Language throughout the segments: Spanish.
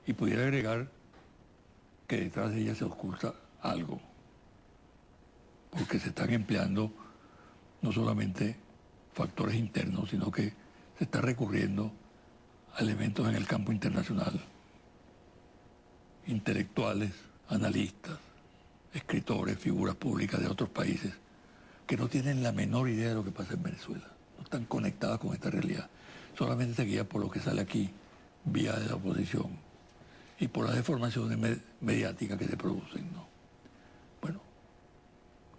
Y pudiera agregar que detrás de ella se oculta algo, porque se están empleando no solamente factores internos, sino que se está recurriendo a elementos en el campo internacional, intelectuales, analistas, escritores, figuras públicas de otros países, que no tienen la menor idea de lo que pasa en Venezuela, no están conectadas con esta realidad, solamente se guían por lo que sale aquí, vía de la oposición, y por las deformaciones mediáticas que se producen, ¿no? Bueno,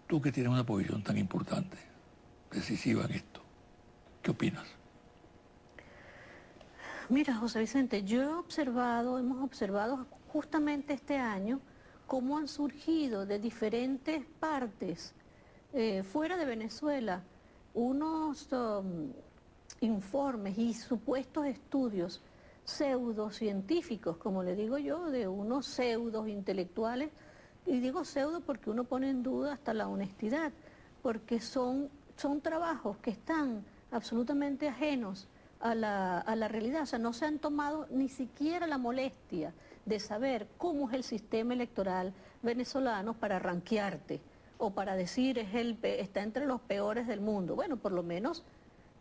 tú que tienes una posición tan importante, decisiva en esto, ¿qué opinas? Mira, José Vicente, hemos observado justamente este año cómo han surgido de diferentes partes fuera de Venezuela unos informes y supuestos estudios pseudocientíficos, como le digo yo, de unos pseudos intelectuales, y digo pseudo porque uno pone en duda hasta la honestidad, porque son trabajos que están absolutamente ajenos a la realidad, o sea, no se han tomado ni siquiera la molestia de saber cómo es el sistema electoral venezolano para ranquearte o para decir está entre los peores del mundo. Bueno, por lo menos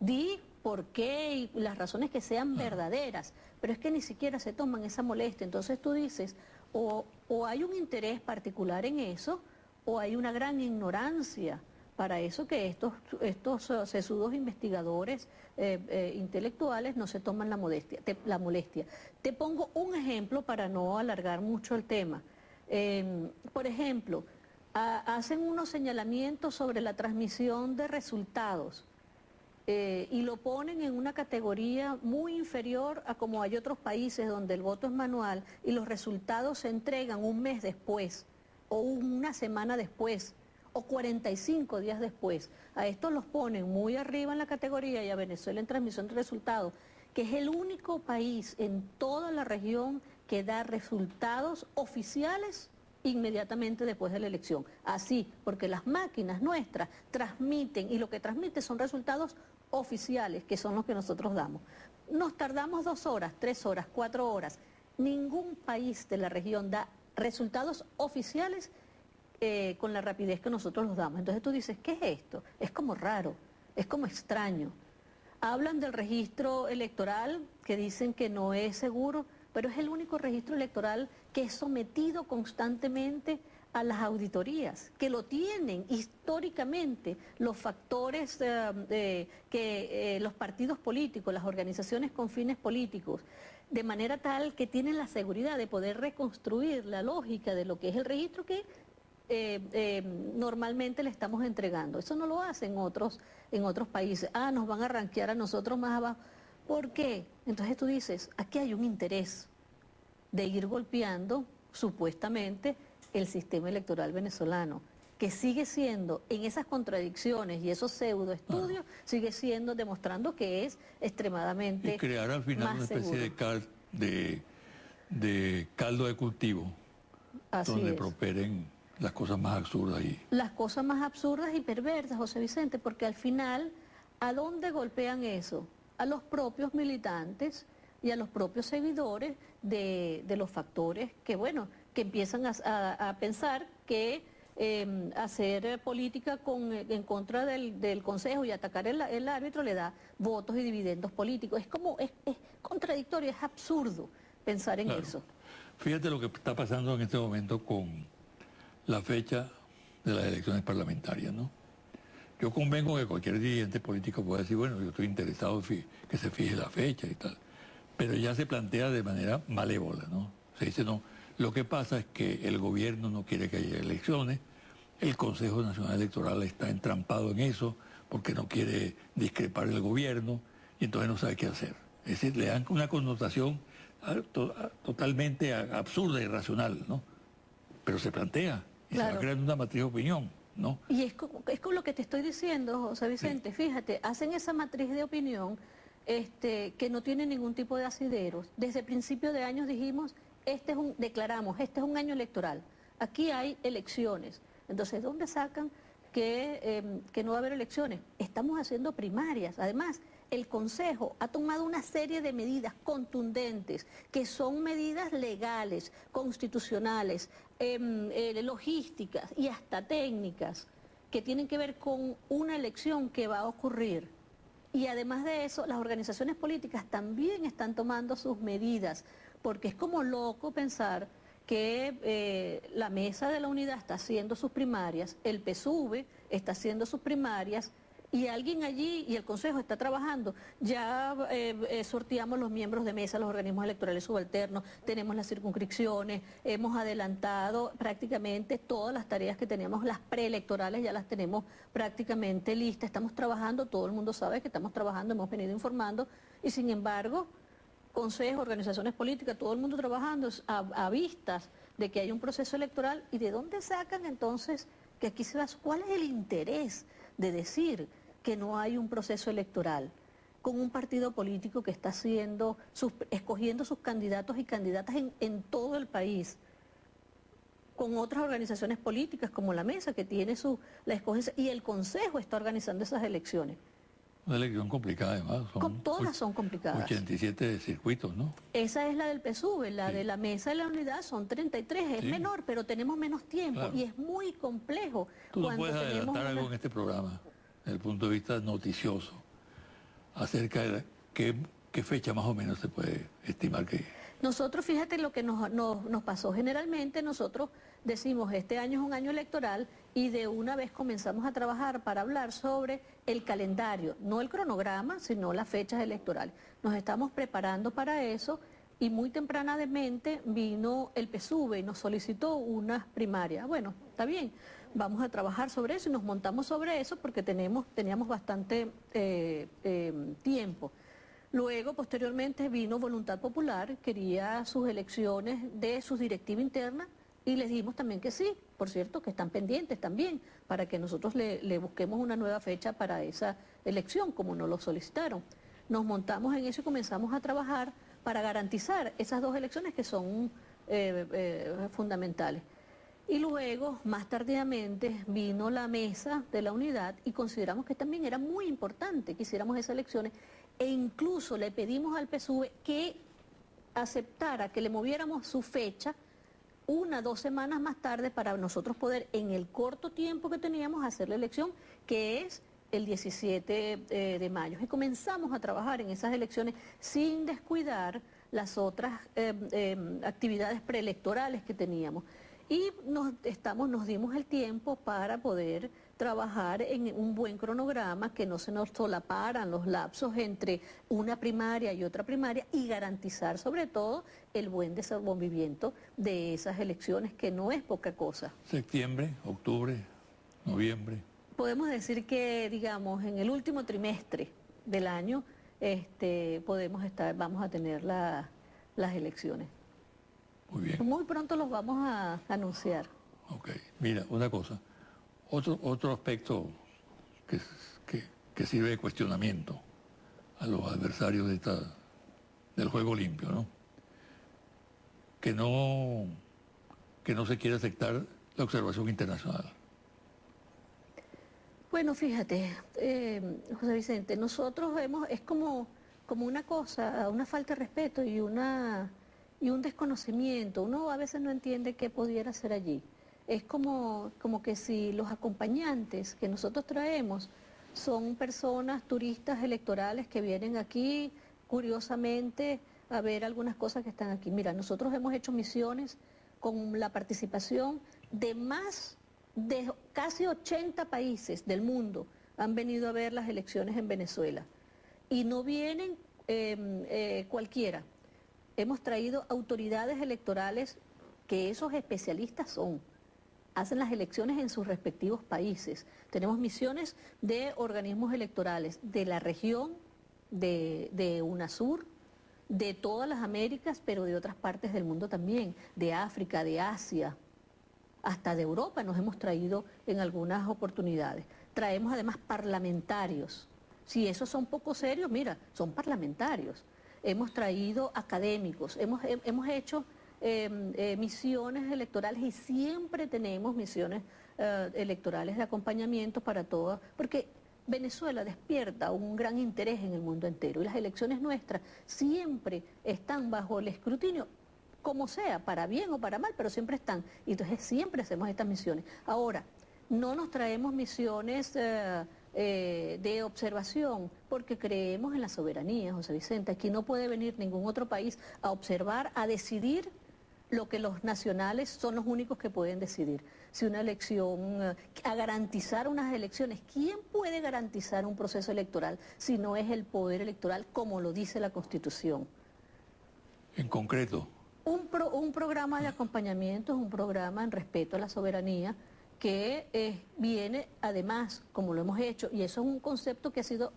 di por qué y las razones que sean verdaderas, pero es que ni siquiera se toman esa molestia. Entonces tú dices, o hay un interés particular en eso, o hay una gran ignorancia para eso, que estos sesudos investigadores intelectuales no se toman la molestia. Te pongo un ejemplo para no alargar mucho el tema. Por ejemplo, hacen unos señalamientos sobre la transmisión de resultados y lo ponen en una categoría muy inferior a como hay otros países donde el voto es manual y los resultados se entregan un mes después o una semana después o 45 días después. A estos los ponen muy arriba en la categoría y a Venezuela en transmisión de resultados, que es el único país en toda la región que da resultados oficiales inmediatamente después de la elección. Así, porque las máquinas nuestras transmiten, y lo que transmiten son resultados oficiales, que son los que nosotros damos. Nos tardamos 2 horas, 3 horas, 4 horas. Ningún país de la región da resultados oficiales con la rapidez que nosotros los damos. Entonces tú dices, ¿qué es esto? Es como raro, es como extraño. Hablan del registro electoral, que dicen que no es seguro, pero es el único registro electoral que es sometido constantemente a las auditorías, que lo tienen históricamente los factores que los partidos políticos, las organizaciones con fines políticos, de manera tal que tienen la seguridad de poder reconstruir la lógica de lo que es el registro que normalmente le estamos entregando. Eso no lo hacen en otros países. Ah, nos van a rankear a nosotros más abajo. ¿Por qué? Entonces tú dices, aquí hay un interés de ir golpeando supuestamente el sistema electoral venezolano, que sigue siendo, en esas contradicciones y esos pseudoestudios, sigue siendo, demostrando que es extremadamente y crear al final una especie de caldo de cultivo, donde prosperen las cosas más absurdas. Las cosas más absurdas y perversas, José Vicente, porque al final, ¿a dónde golpean eso? A los propios militantes y a los propios seguidores de los factores que, bueno, que empiezan a pensar que hacer política en contra del Consejo y atacar el árbitro le da votos y dividendos políticos. Es contradictorio, es absurdo pensar en eso. Fíjate lo que está pasando en este momento con la fecha de las elecciones parlamentarias, ¿no? Yo convengo que cualquier dirigente político pueda decir, bueno, yo estoy interesado en que se fije la fecha y tal, pero ya se plantea de manera malévola, ¿no? Se dice, no, lo que pasa es que el gobierno no quiere que haya elecciones, el Consejo Nacional Electoral está entrampado en eso porque no quiere discrepar el gobierno y entonces no sabe qué hacer. Es decir, le dan una connotación totalmente absurda e irracional, ¿no? Pero se plantea y se va creando una matriz de opinión, ¿no? Y es con lo que te estoy diciendo, José Vicente, fíjate, hacen esa matriz de opinión que no tiene ningún tipo de asideros. Desde principio de años dijimos, declaramos, este es un año electoral, aquí hay elecciones. Entonces, ¿dónde sacan que no va a haber elecciones? Estamos haciendo primarias. Además, el Consejo ha tomado una serie de medidas contundentes, que son medidas legales, constitucionales, logísticas y hasta técnicas, que tienen que ver con una elección que va a ocurrir. Y además de eso, las organizaciones políticas también están tomando sus medidas, porque es como loco pensar que la Mesa de la Unidad está haciendo sus primarias, el PSUV está haciendo sus primarias, y alguien allí, y el Consejo está trabajando. Ya sorteamos los miembros de mesa, los organismos electorales subalternos, tenemos las circunscripciones, hemos adelantado prácticamente todas las tareas que teníamos, las preelectorales ya las tenemos prácticamente listas, estamos trabajando, todo el mundo sabe que estamos trabajando, hemos venido informando, y sin embargo, Consejo, organizaciones políticas, todo el mundo trabajando a vistas de que hay un proceso electoral. ¿Y de dónde sacan entonces que aquí se va? ¿Cuál es el interés de decir que no hay un proceso electoral con un partido político que está escogiendo sus candidatos y candidatas en todo el país, con otras organizaciones políticas como la Mesa, que tiene la escogencia, y el Consejo está organizando esas elecciones? Una elección complicada además. Todas son complicadas. 87 circuitos, ¿no? Esa es la del PSUV, la de la Mesa de la Unidad son 33, es menor, pero tenemos menos tiempo, y es muy complejo. Tú no puedes adelantar algo en este programa, desde el punto de vista noticioso, acerca de qué fecha más o menos se puede estimar que... Nosotros, fíjate lo que nos pasó. Generalmente nosotros decimos, este año es un año electoral, y de una vez comenzamos a trabajar para hablar sobre el calendario, no el cronograma, sino las fechas electorales. Nos estamos preparando para eso, y muy tempranamente vino el PSUV y nos solicitó unas primarias. Bueno, está bien, vamos a trabajar sobre eso, y nos montamos sobre eso porque teníamos bastante tiempo. Luego, posteriormente, vino Voluntad Popular, quería sus elecciones de su directiva interna, y les dijimos también que sí, por cierto, que están pendientes también, para que nosotros le busquemos una nueva fecha para esa elección, como nos lo solicitaron. Nos montamos en eso y comenzamos a trabajar para garantizar esas dos elecciones que son fundamentales. Y luego, más tardíamente, vino la Mesa de la Unidad, y consideramos que también era muy importante que hiciéramos esas elecciones, e incluso le pedimos al PSUV que aceptara que le moviéramos su fecha 1 o 2 semanas más tarde, para nosotros poder, en el corto tiempo que teníamos, hacer la elección, que es el 17 de mayo. Y comenzamos a trabajar en esas elecciones sin descuidar las otras actividades preelectorales que teníamos. Y nos dimos el tiempo para poder trabajar en un buen cronograma, que no se nos solaparan los lapsos entre una primaria y otra primaria, y garantizar sobre todo el buen desenvolvimiento de esas elecciones, que no es poca cosa. Septiembre, octubre, noviembre. Podemos decir que, digamos, en el último trimestre del año vamos a tener las elecciones. Muy bien. Muy pronto los vamos a anunciar. Ok, mira, una cosa. Otro aspecto que sirve de cuestionamiento a los adversarios del juego limpio, ¿no? Que no se quiere aceptar la observación internacional. Bueno, fíjate, José Vicente, nosotros es como una cosa, una falta de respeto y un desconocimiento. Uno a veces no entiende qué pudiera hacer allí. Es como que si los acompañantes que nosotros traemos son personas, turistas electorales, que vienen aquí curiosamente a ver algunas cosas que están aquí. Mira, nosotros hemos hecho misiones con la participación de casi 80 países del mundo, han venido a ver las elecciones en Venezuela. Y no vienen cualquiera. Hemos traído autoridades electorales, que esos especialistas hacen las elecciones en sus respectivos países. Tenemos misiones de organismos electorales de la región, de UNASUR, de todas las Américas, pero de otras partes del mundo también, de África, de Asia, hasta de Europa nos hemos traído en algunas oportunidades. Traemos además parlamentarios. Si esos son poco serios, mira, son parlamentarios. Hemos traído académicos, hemos hecho misiones electorales, y siempre tenemos misiones electorales de acompañamiento para todas, porque Venezuela despierta un gran interés en el mundo entero y las elecciones nuestras siempre están bajo el escrutinio, como sea, para bien o para mal, pero siempre están. Y entonces siempre hacemos estas misiones. Ahora, no nos traemos misiones de observación porque creemos en la soberanía, José Vicente. Aquí no puede venir ningún otro país a observar, a decidir lo que los nacionales son los únicos que pueden decidir. Si una elección, a garantizar unas elecciones, ¿quién puede garantizar un proceso electoral si no es el poder electoral como lo dice la Constitución? En concreto. Un programa de acompañamiento es un programa en respeto a la soberanía que viene además, como lo hemos hecho, y eso es un concepto que ha sido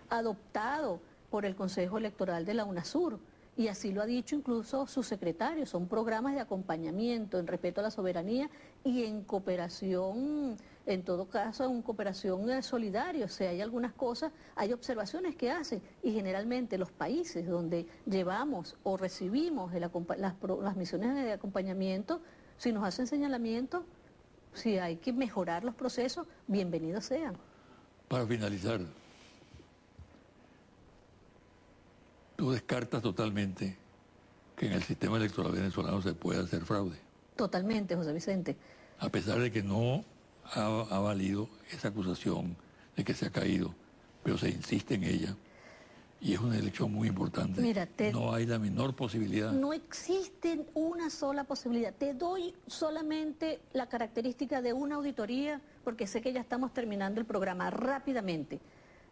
adoptado por el Consejo Electoral de la UNASUR, y así lo ha dicho incluso su secretario, son programas de acompañamiento en respeto a la soberanía y en cooperación, en todo caso, en cooperación solidaria. O sea, hay algunas cosas, hay observaciones que hacen, y generalmente los países donde llevamos o recibimos las misiones de acompañamiento, si nos hacen señalamientos, si hay que mejorar los procesos, bienvenidos sean. Para finalizar, tú descartas totalmente que en el sistema electoral venezolano se pueda hacer fraude. Totalmente, José Vicente. A pesar de que no ha valido esa acusación de que se ha caído, pero se insiste en ella. Y es una elección muy importante. Mira, no hay la menor posibilidad. No existe una sola posibilidad. Te doy solamente la característica de una auditoría, porque sé que ya estamos terminando el programa rápidamente.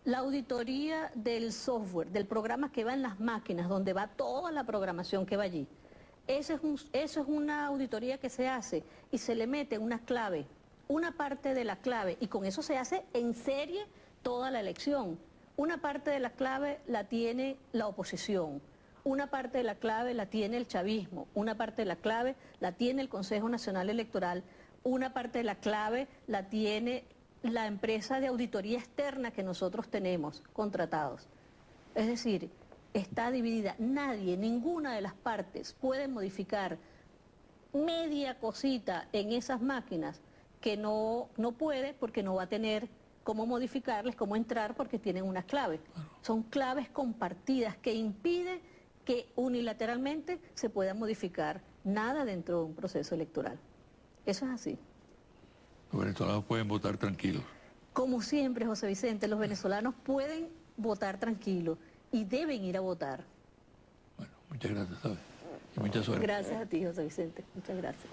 La auditoría del software, del programa que va en las máquinas, donde va toda la programación que va allí. Eso es una auditoría que se hace y se le mete una clave, una parte de la clave, y con eso se hace en serie toda la elección. Una parte de la clave la tiene la oposición, una parte de la clave la tiene el chavismo, una parte de la clave la tiene el Consejo Nacional Electoral, una parte de la clave la tiene la empresa de auditoría externa que nosotros tenemos contratados. Es decir, está dividida. Nadie, ninguna de las partes puede modificar media cosita en esas máquinas que no puede, porque no va a tener cómo modificarles, cómo entrar, porque tienen unas claves. Son claves compartidas que impiden que unilateralmente se pueda modificar nada dentro de un proceso electoral. Eso es así. Los venezolanos pueden votar tranquilos. Como siempre, José Vicente, los venezolanos pueden votar tranquilos y deben ir a votar. Bueno, muchas gracias, ¿sabes? Y mucha suerte. Gracias a ti, José Vicente. Muchas gracias.